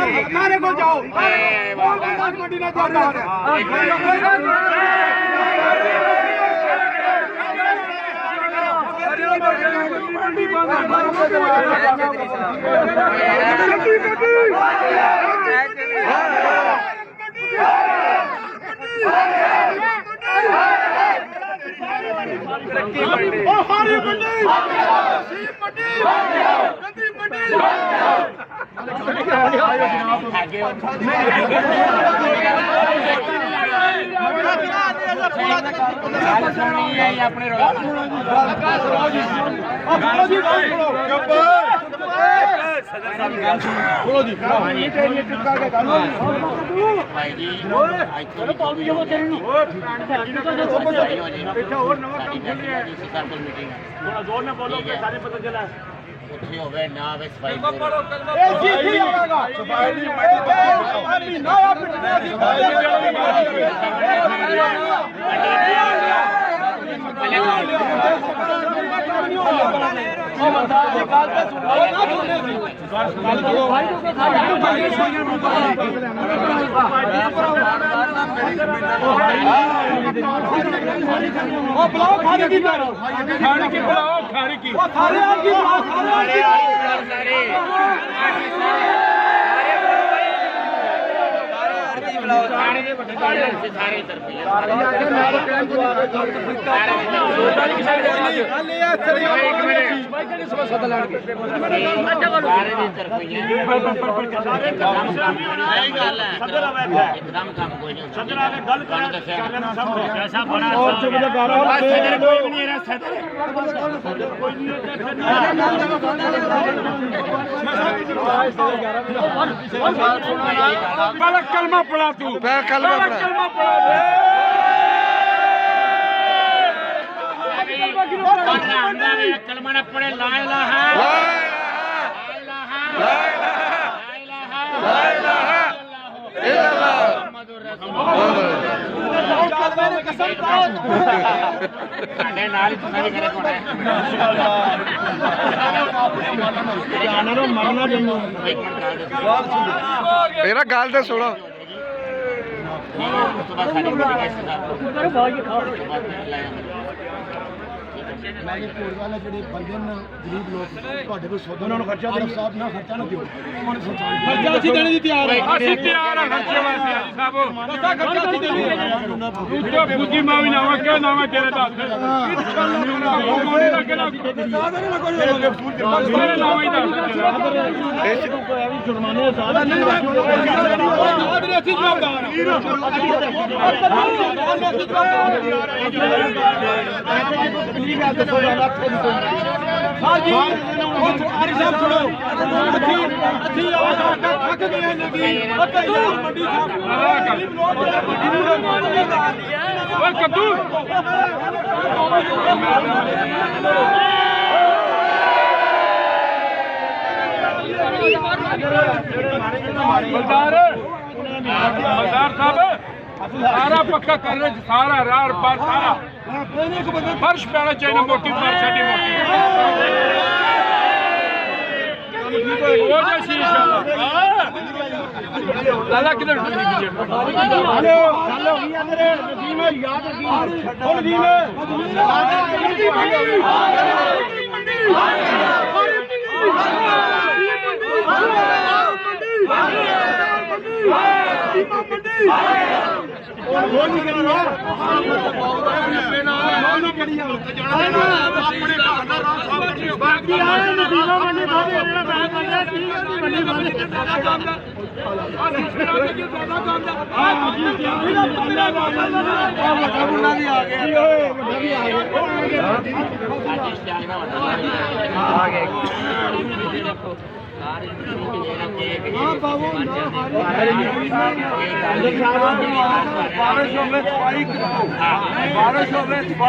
नारे को जाओ मंडी ना कलमा पढ़ा तू कलमा पढ़ा कलमा न पढ़े ला इलाहा मेरा गाल तो सुनो ਜਿਹੜੇ ਬੰਦੇ ਨੇ ਗਰੀਬ ਲੋਕ ਤੁਹਾਡੇ ਕੋਲ ਸੌਦਾ ਉਹਨਾਂ ਨੂੰ ਖਰਚਾ ਦੇ ਸਾਹਿਬ ਨਾ ਖਰਚਾ ਨਾ ਦਿਓ ਖਰਚਾ ਅਸੀਂ ਦੇਣ ਦੀ ਤਿਆਰ ਹਾਂ ਅਸੀਂ ਤਿਆਰ ਹਾਂ ਖਰਚੇ ਵਾਸਤੇ ਹਾਜੀ ਸਾਹਿਬ ਪਤਾ ਖਰਚਾ ਅਸੀਂ ਦੇਣੀ ਦੂਜਾ ਬੁੱਧੀ ਮਾਂ ਵੀ ਨਾਵਾ ਕਿਉਂ ਨਾਵਾ ਤੇਰੇ ਦਾ ਕੋਣੀ ਲੱਗੇ ਨਾ ਸਾਦਾ ਨਹੀਂ ਕੋਈ ਮੇਰੇ ਨਾਵਾ ਹੀ ਦਾ ਇਸ ਨੂੰ ਕੋਈ ਵੀ ਜੁਰਮਾਨੇ ਸਾਦਾ ਨਹੀਂ ਸਾਦੇ ਅਸੀਂ ਜਵਾਬਦਾਰ हाँ जी आरी साहब सुनो अच्छी आवाज थक गए हैं नदी मंडी साहब ओए कद्दू बलदार साहब सारा पक्का कर रहे सारा रार पार सारा फर्श पैना चाहिए मोटी फर्श है मोटी लाला किधर बारिश